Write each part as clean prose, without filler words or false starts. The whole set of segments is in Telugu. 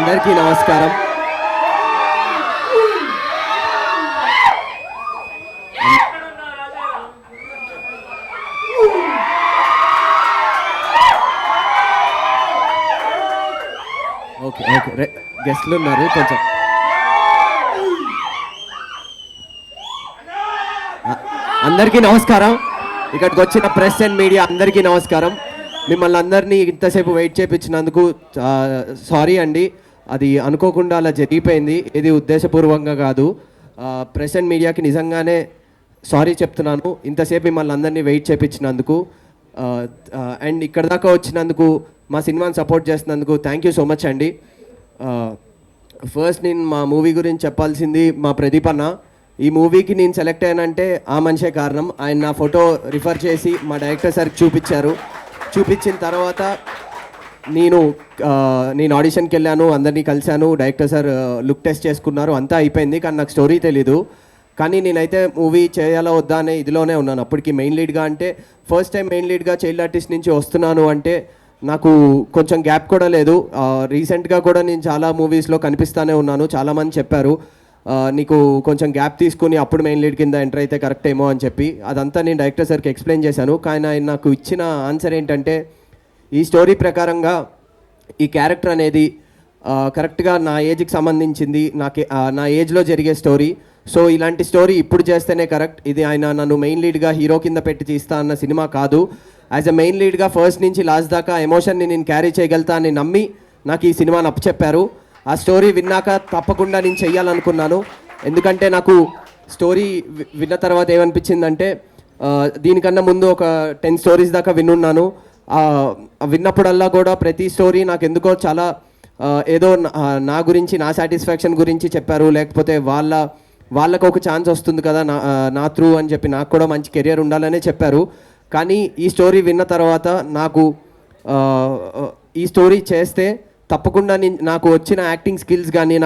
అందరికీ నమస్కారం. ఓకే ఓకే గెస్ట్లు ఉన్నారు కొంచెం. అందరికీ నమస్కారం. ఇక్కడికి వచ్చిన ప్రెస్ అండ్ మీడియా అందరికీ నమస్కారం. మిమ్మల్ని అందరినీ ఇంతసేపు వెయిట్ చేయించినందుకు సారీ అండి. అది అనుకోకుండా అలా జరిగిపోయింది, ఇది ఉద్దేశపూర్వకంగా కాదు. ప్రెస్ అండ్ మీడియాకి నిజంగానే సారీ చెప్తున్నాను ఇంతసేపు మిమ్మల్ని అందరినీ వెయిట్ చేయించినందుకు. అండ్ ఇక్కడ దాకా వచ్చినందుకు, మా సినిమాని సపోర్ట్ చేసినందుకు థ్యాంక్ యూ సో మచ్ అండి. ఫస్ట్ నేను మా మూవీ గురించి చెప్పాల్సింది మా ప్రదీప్ అన్న. ఈ మూవీకి నేను సెలెక్ట్ అయ్యానంటే ఆ మనిషే కారణం. ఆయన నా ఫోటో రిఫర్ చేసి మా డైరెక్టర్ సార్కి చూపించారు. చూపించిన తర్వాత నేను ఆడిషన్కి వెళ్ళాను, అందరినీ కలిశాను. డైరెక్టర్ సార్ లుక్ టెస్ట్ చేసుకున్నారు, అంతా అయిపోయింది. కానీ నాకు స్టోరీ తెలీదు. కానీ నేనైతే మూవీ చేయాలా వద్దా అనే ఇదిలోనే ఉన్నాను. అప్పటికి మెయిన్ లీడ్గా అంటే ఫస్ట్ టైం మెయిన్ లీడ్గా చైల్డ్ ఆర్టిస్ట్ నుంచి వస్తున్నాను అంటే నాకు కొంచెం గ్యాప్ కూడా లేదు. రీసెంట్గా కూడా నేను చాలా మూవీస్లో కనిపిస్తూనే ఉన్నాను. చాలామంది చెప్పారు నీకు కొంచెం గ్యాప్ తీసుకుని అప్పుడు మెయిన్ లీడ్ కింద ఎంటర్ అయితే కరెక్ట్ ఏమో అని చెప్పి. అదంతా నేను డైరెక్టర్ సార్కి ఎక్స్ప్లెయిన్ చేశాను. కానీ ఆయన నాకు ఇచ్చిన ఆన్సర్ ఏంటంటే, ఈ స్టోరీ ప్రకారంగా ఈ క్యారెక్టర్ అనేది కరెక్ట్గా నా ఏజ్కి సంబంధించింది, నా ఏజ్లో జరిగే స్టోరీ. సో ఇలాంటి స్టోరీ ఇప్పుడు చేస్తేనే కరెక్ట్. ఇది ఆయన నన్ను మెయిన్ లీడ్గా హీరో కింద పెట్టి తీస్తా అన్న సినిమా కాదు. యాజ్ అ మెయిన్ లీడ్గా ఫస్ట్ నుంచి లాస్ట్ దాకా ఎమోషన్ని నేను క్యారీ చేయగలుగుతా అని నమ్మి నాకు ఈ సినిమాని అప్పచెప్పారు. ఆ స్టోరీ విన్నాక తప్పకుండా నేను చెయ్యాలనుకున్నాను. ఎందుకంటే నాకు స్టోరీ విన్న తర్వాత ఏమనిపించిందంటే, దీనికన్నా ముందు ఒక 10 స్టోరీస్ దాకా విన్నున్నాను. విన్నప్పుడల్లా కూడా ప్రతి స్టోరీ నాకు ఎందుకో చాలా ఏదో నా గురించి, నా సాటిస్ఫాక్షన్ గురించి చెప్పారు. లేకపోతే వాళ్ళకు ఒక ఛాన్స్ వస్తుంది కదా నా త్రూ అని చెప్పి, నాకు కూడా మంచి కెరియర్ ఉండాలనే చెప్పారు. కానీ ఈ స్టోరీ విన్న తర్వాత నాకు ఈ స్టోరీ చేస్తే తప్పకుండా నాకు వచ్చిన యాక్టింగ్ స్కిల్స్ కానీ,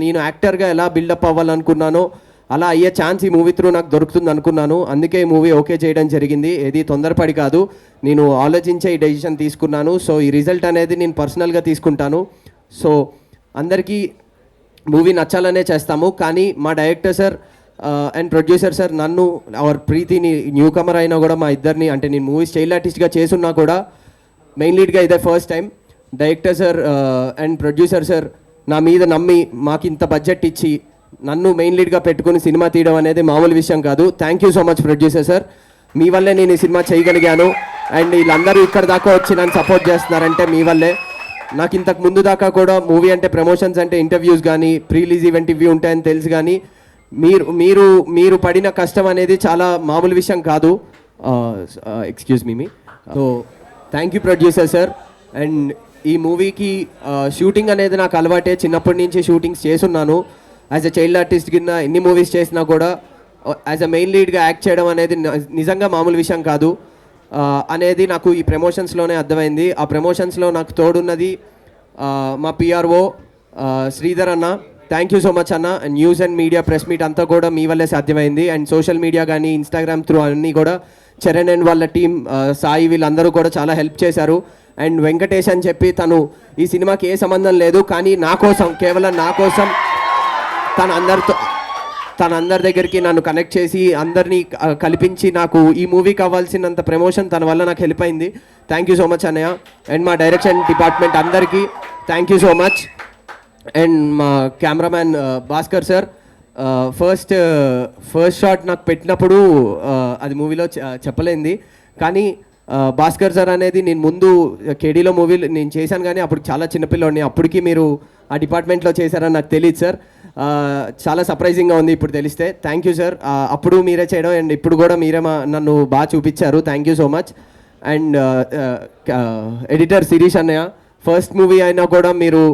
నేను యాక్టర్గా ఎలా బిల్డప్ అవ్వాలనుకున్నానో అలా అయ్యే ఛాన్స్ ఈ మూవీ త్రూ నాకు దొరుకుతుంది అనుకున్నాను. అందుకే ఈ మూవీ ఓకే చేయడం జరిగింది. ఏది తొందరపడి కాదు, నేను ఆలోచించే ఈ డెసిషన్ తీసుకున్నాను. సో ఈ రిజల్ట్ అనేది నేను పర్సనల్గా తీసుకుంటాను. సో అందరికీ మూవీ నచ్చాలనే చేస్తాము. కానీ మా director sir and producer sir నన్ను, అవర్ ప్రీతిని, న్యూ కమర్ అయినా కూడా మా ఇద్దరిని, అంటే నేను మూవీస్ చైల్డ్ ఆర్టిస్ట్గా చేసున్నా కూడా మెయిన్ లీడ్గా ఇదే first time. Director sir and producer sir నా మీద నమ్మి మాకు ఇంత బడ్జెట్ ఇచ్చి నన్ను మెయిన్ లీడ్గా పెట్టుకుని సినిమా తీయడం అనేది మామూలు విషయం కాదు. Thank you so much producer sir. మీ వల్లే నేను ఈ సినిమా చేయగలిగాను. అండ్ వీళ్ళందరూ ఇక్కడ దాకా వచ్చి నన్ను సపోర్ట్ చేస్తున్నారంటే మీ వల్లే. నాకు ఇంతకు ముందు దాకా కూడా మూవీ అంటే ప్రమోషన్స్ అంటే ఇంటర్వ్యూస్ కానీ, ప్రీ రిలీజ్ ఈవెంట్ ఇవి ఉంటాయని తెలుసు. కానీ మీరు పడిన కష్టం అనేది చాలా మామూలు విషయం కాదు. Excuse me. So thank you producer sir. And ఈ మూవీకి షూటింగ్ అనేది నాకు అలవాటే, చిన్నప్పటి నుంచి షూటింగ్స్ చేసున్నాను. యాజ్ అ చైల్డ్ ఆర్టిస్ట్ కింద ఎన్ని మూవీస్ చేసినా కూడా యాజ్ అ మెయిన్ లీడ్గా యాక్ట్ చేయడం అనేది నిజంగా మామూలు విషయం కాదు అనేది నాకు ఈ ప్రమోషన్స్లోనే అర్థమైంది. ఆ ప్రమోషన్స్లో నాకు తోడున్నది మా పిఆర్ఓ శ్రీధర్ అన్న. థ్యాంక్ యూ సో మచ్ అన్న. News and media press meet అంతా కూడా మీ వల్లే సాధ్యమైంది. అండ్ సోషల్ మీడియా కానీ, ఇన్స్టాగ్రామ్ త్రూ అన్నీ కూడా చరణ్ అండ్ వాళ్ళ టీం, సాయి, వీళ్ళందరూ కూడా చాలా హెల్ప్ చేశారు. అండ్ వెంకటేష్ అని చెప్పి తను ఈ సినిమాకి ఏ సంబంధం లేదు, కానీ నా కోసం, కేవలం నా కోసం తన అందరి దగ్గరికి నన్ను కనెక్ట్ చేసి అందరినీ కల్పించి నాకు ఈ మూవీ కావాల్సినంత ప్రమోషన్ తన వల్ల నాకు హెల్ప్ అయింది. థ్యాంక్ యూ సో మచ్ అన్నయ్య. అండ్ మా డైరెక్షన్ డిపార్ట్మెంట్ అందరికీ thank you so much. And మా cameraman Bhaskar sir, first shot నాకు పెట్టినప్పుడు అది మూవీలో చెప్పలేంది. కానీ భాస్కర్ సార్ అనేది నేను ముందు కేడీలో మూవీలు నేను చేశాను, కానీ అప్పుడు చాలా చిన్నపిల్లోడిని. అప్పటికి మీరు ఆ డిపార్ట్మెంట్లో చేశారని నాకు తెలియదు సార్. చాలా సర్ప్రైజింగ్గా ఉంది ఇప్పుడు తెలిస్తే. Thank you sir. అప్పుడు మీరే చేయడం అండ్ ఇప్పుడు కూడా మీరే నన్ను బాగా చూపించారు. Thank you so much. And editor Shirish అన్నయ్య, ఫస్ట్ మూవీ అయినా కూడా మీరు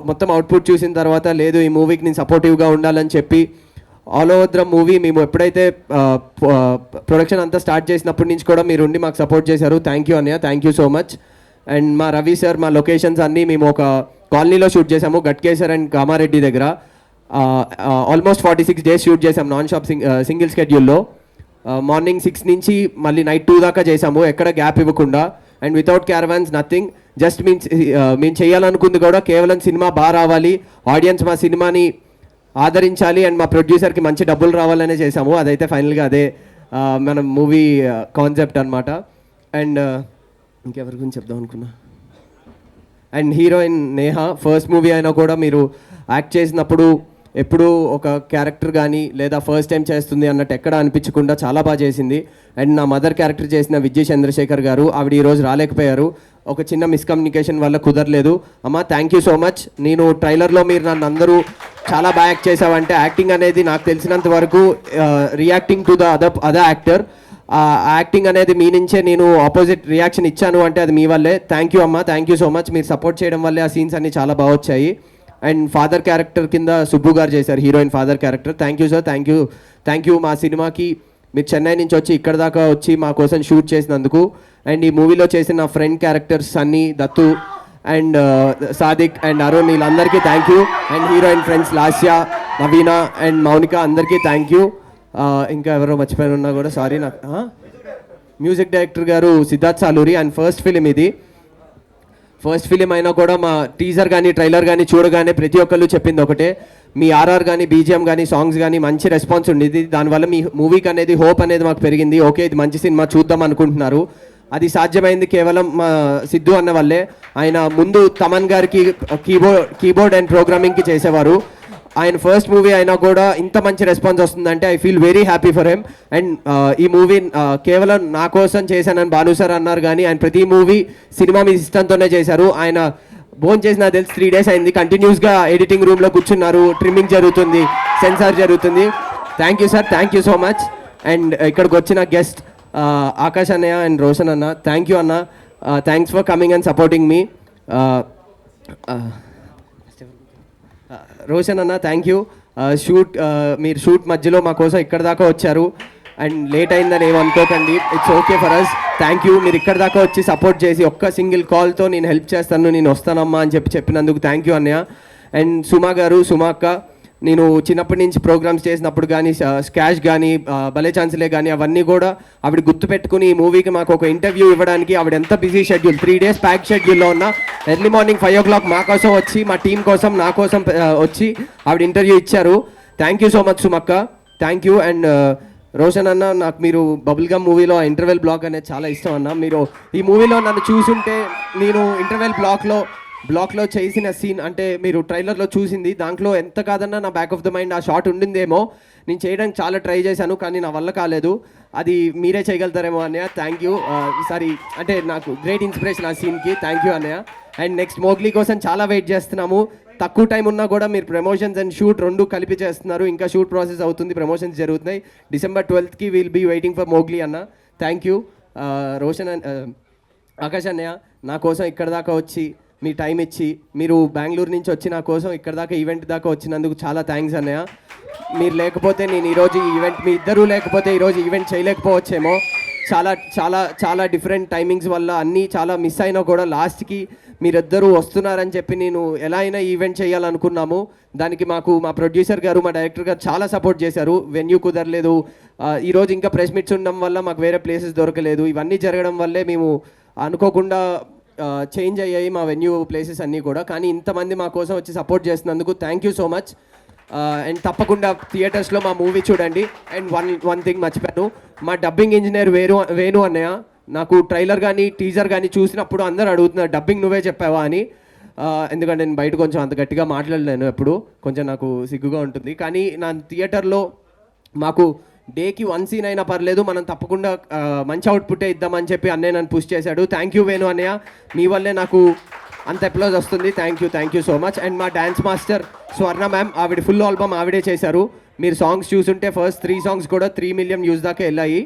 మొత్తం అవుట్పుట్ చూసిన తర్వాత లేదు ఈ మూవీకి నేను సపోర్టివ్గా ఉండాలని చెప్పి ఆల్ ఓవర్ ద మూవీ మేము ఎప్పుడైతే ప్రొడక్షన్ అంతా స్టార్ట్ చేసినప్పటి నుంచి కూడా మీరు ఉండి మాకు సపోర్ట్ చేశారు. థ్యాంక్ యూ అన్నయ్య, thank you so much. And మా రవి సార్, మా లొకేషన్స్ అన్నీ మేము ఒక కాలనీలో షూట్ చేసాము, గట్కేసర్ అండ్ కామారెడ్డి దగ్గర. ఆల్మోస్ట్ 46 days షూట్ చేసాం నాన్ షాప్ సింగిల్ స్కెడ్యూల్లో. మార్నింగ్ 6 నుంచి మళ్ళీ నైట్ 2 దాకా చేసాము, ఎక్కడ గ్యాప్ ఇవ్వకుండా. And without caravans nothing. Just మేము చేయాలనుకుంది కూడా కేవలం సినిమా బాగా రావాలి, ఆడియన్స్ మా సినిమాని ఆదరించాలి అండ్ మా ప్రొడ్యూసర్కి మంచి డబ్బులు రావాలనే చేసాము. అదైతే ఫైనల్గా అదే మన మూవీ కాన్సెప్ట్ అనమాట. అండ్ ఇంకెవరి గురించి చెప్దాం అనుకున్నా, and heroine Neha first movie అయినా కూడా మీరు యాక్ట్ చేసినప్పుడు ఎప్పుడూ ఒక క్యారెక్టర్ కానీ లేదా ఫస్ట్ టైం చేస్తుంది అన్నట్టు ఎక్కడ అనిపించకుండా చాలా బాగా చేసింది. అండ్ నా మదర్ క్యారెక్టర్ చేసిన విజయ్ చంద్రశేఖర్ గారు, ఆవిడ ఈరోజు రాలేకపోయారు, ఒక చిన్న మిస్కమ్యూనికేషన్ వల్ల కుదరలేదు. అమ్మ థ్యాంక్ యూ సో మచ్. నేను ట్రైలర్లో మీరు నన్ను అందరూ చాలా బాగా యాక్ట్ చేసావంటే యాక్టింగ్ అనేది నాకు తెలిసినంత వరకు reacting to the other actor, ఆ యాక్టింగ్ అనేది మీ నుంచే నేను ఆపోజిట్ రియాక్షన్ ఇచ్చాను అంటే అది మీ వల్లే. థ్యాంక్ యూ అమ్మ, థ్యాంక్ యూ సో మచ్. మీరు సపోర్ట్ చేయడం వల్లే ఆ సీన్స్ అన్నీ చాలా బాగా వచ్చాయి. అండ్ ఫాదర్ క్యారెక్టర్ కింద సుబ్బు గారు చేశారు, heroine father character. Thank you sir, thank you మా సినిమాకి మీరు చెన్నై నుంచి వచ్చి ఇక్కడ దాకా వచ్చి మా కోసం షూట్ చేసినందుకు. అండ్ ఈ మూవీలో చేసిన నా friend characters Sunny, Dattu and Sadiq and Arun, వీళ్ళందరికీ thank you. And heroine friends Lasya, Naveena and Mounika, అందరికీ థ్యాంక్ యూ. ఇంకా ఎవరో మర్చిపోయిన ఉన్నా కూడా సారీ. నాకు మ్యూజిక్ డైరెక్టర్ గారు Siddharth Saluri. And first film అయినా కూడా మా టీజర్ కానీ ట్రైలర్ కానీ చూడగానే ప్రతి ఒక్కళ్ళు చెప్పింది ఒకటే, మీ ఆర్ఆర్ కానీ బీజిఎం కానీ సాంగ్స్ కానీ మంచి రెస్పాన్స్ ఉండేది, దానివల్ల మీ మూవీకి అనేది హోప్ అనేది మాకు పెరిగింది. ఓకే ఇది మంచి సినిమా చూద్దాం అనుకుంటున్నారు. అది సాధ్యమైంది కేవలం మా సిద్ధు అన్న వల్లే. ఆయన ముందు తమన్ గారికి కీబోర్డ్ అండ్ ప్రోగ్రామింగ్కి చేసేవారు. ఆయన ఫస్ట్ మూవీ అయినా కూడా ఇంత మంచి రెస్పాన్స్ వస్తుందంటే I feel very happy for him. And ఈ మూవీ కేవలం నా కోసం చేశానని భాను సార్ అన్నారు, కానీ ఆయన ప్రతి మూవీ సినిమా మీ ఇష్టంతోనే చేశారు. ఆయన భోన్ చేసిన తెలుసు 3 days అయింది, కంటిన్యూస్గా ఎడిటింగ్ రూమ్లో కూర్చున్నారు, ట్రిమ్మింగ్ జరుగుతుంది, సెన్సార్ జరుగుతుంది. Thank you sir, thank you so much. And ఇక్కడికి వచ్చిన గెస్ట్ ఆకాష్ అన్నయ్య అండ్ రోషన్ అన్న, థ్యాంక్ యూ అన్న, thanks for coming and supporting మీ. రోషన్ అన్న థ్యాంక్ యూ. మీరు షూట్ మధ్యలో మా కోసం ఇక్కడ దాకా వచ్చారు అండ్ లేట్ అయిందని ఏమనుకోకండి, it's okay for us. Thank you, మీరు ఇక్కడ దాకా వచ్చి సపోర్ట్ చేసి ఒక్క సింగిల్ కాల్తో నేను హెల్ప్ చేస్తాను, నేను వస్తానమ్మా అని చెప్పినందుకు థ్యాంక్ యూ అన్నయ్య. అండ్ సుమా గారు, సుమా అక్క, నేను చిన్నప్పటి నుంచి ప్రోగ్రామ్స్ చేసినప్పుడు కానీ స్కాష్ కానీ భలే ఛాన్స్లే కానీ అవన్నీ కూడా ఆవిడ గుర్తుపెట్టుకుని ఈ మూవీకి మాకు ఒక ఇంటర్వ్యూ ఇవ్వడానికి ఆవిడ ఎంత బిజీ షెడ్యూల్, 3 days ప్యాక్ షెడ్యూల్లో ఉన్న ఎర్లీ మార్నింగ్ 5 o'clock మా కోసం వచ్చి, మా టీం కోసం, నా కోసం వచ్చి ఆవిడ ఇంటర్వ్యూ ఇచ్చారు. థ్యాంక్ యూ సో మచ్ సుమక్క, థ్యాంక్ యూ. అండ్ రోషన్ అన్న, నాకు మీరు బబుల్గమ్ మూవీలో ఇంటర్వెల్ బ్లాక్ అనేది చాలా ఇష్టం అన్న. మీరు ఈ మూవీలో నన్ను చూసుంటే నేను ఇంటర్వెల్ బ్లాక్లో చేసిన సీన్ అంటే మీరు ట్రైలర్లో చూసింది, దాంట్లో ఎంత కాదన్నా నా బ్యాక్ ఆఫ్ ద మైండ్ ఆ షాట్ ఉండిందేమో. నేను చేయడానికి చాలా ట్రై చేశాను కానీ నా వల్ల కాలేదు, అది మీరే చేయగలుగుతారేమో అన్నయ్య. Thank you. సారీ అంటే నాకు గ్రేట్ ఇన్స్పిరేషన్ ఆ సీన్కి, థ్యాంక్ యూ అన్నయ్య. అండ్ నెక్స్ట్ మోగ్లీ కోసం చాలా వెయిట్ చేస్తున్నాము. తక్కువ టైం ఉన్నా కూడా మీరు ప్రమోషన్స్ అండ్ షూట్ రెండు కలిపి చేస్తున్నారు. ఇంకా షూట్ ప్రాసెస్ అవుతుంది, ప్రమోషన్స్ జరుగుతున్నాయి. December 12th will be waiting for Mowgli అన్న. Thank you. రోషన్ ఆకాష్ అన్నయ్య, నా కోసం ఇక్కడ దాకా వచ్చి మీ టైం ఇచ్చి, మీరు బెంగళూరు నుంచి వచ్చి నా కోసం ఇక్కడ దాకా ఈవెంట్ దాకా వచ్చినందుకు చాలా థ్యాంక్స్ అన్నయ్య. మీరు లేకపోతే నేను ఈరోజు ఈ ఈవెంట్, మీ ఇద్దరూ లేకపోతే ఈరోజు ఈవెంట్ చేయలేకపోవచ్చేమో. చాలా చాలా చాలా డిఫరెంట్ టైమింగ్స్ వల్ల అన్నీ చాలా మిస్ అయినా కూడా లాస్ట్కి మీరిద్దరూ వస్తున్నారని చెప్పి నేను ఎలా అయినా ఈవెంట్ చేయాలనుకున్నాము. దానికి మాకు మా ప్రొడ్యూసర్ గారు, మా డైరెక్టర్ గారు చాలా సపోర్ట్ చేశారు. వెన్యూ కుదరలేదు, ఈరోజు ఇంకా ప్రెస్ మీట్స్ ఉండడం వల్ల మాకు వేరే ప్లేసెస్ దొరకలేదు. ఇవన్నీ జరగడం వల్లే మేము అనుకోకుండా చేంజ్ అయ్యాయి మా వెన్యూ ప్లేసెస్ అన్నీ కూడా. కానీ ఇంతమంది మా కోసం వచ్చి సపోర్ట్ చేసినందుకు thank you so much. And తప్పకుండా థియేటర్స్లో మా మూవీ చూడండి. అండ్ వన్ థింగ్ మర్చిపోయాను, మా డబ్బింగ్ ఇంజనీర్ వేణు అన్నయ్య, నాకు ట్రైలర్ కానీ టీజర్ కానీ చూసినప్పుడు అందరూ అడుగుతున్నారు డబ్బింగ్ నువ్వే చెప్పావా అని. ఎందుకంటే నేను బయట కొంచెం అంత గట్టిగా మాట్లాడలేను, ఎప్పుడు కొంచెం నాకు సిగ్గుగా ఉంటుంది. కానీ నా థియేటర్లో మాకు డేకి 1 scene అయినా పర్లేదు, మనం తప్పకుండా మంచి అవుట్పుట్టే ఇద్దామని చెప్పి అన్నయ్య నన్ను పుష్ చేశాడు. థ్యాంక్ యూ వేణు అన్నయ్య, మీ వల్లే నాకు అంత అప్లోజ్ వస్తుంది. Thank you so much. And మా డ్యాన్స్ మాస్టర్ స్వర్ణ మ్యామ్, ఆవిడ ఫుల్ ఆల్బమ్ ఆవిడే చేశారు. మీరు సాంగ్స్ చూసుంటే ఫస్ట్ 3 songs కూడా 3 million views దాకా వెళ్ళాయి.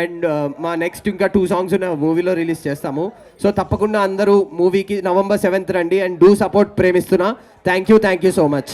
అండ్ మా నెక్స్ట్ ఇంకా 2 songs మూవీలో రిలీజ్ చేస్తాము. సో తప్పకుండా అందరూ మూవీకి November 7th రండి. అండ్ డూ సపోర్ట్, ప్రేమిస్తున్నా. Thank you so much.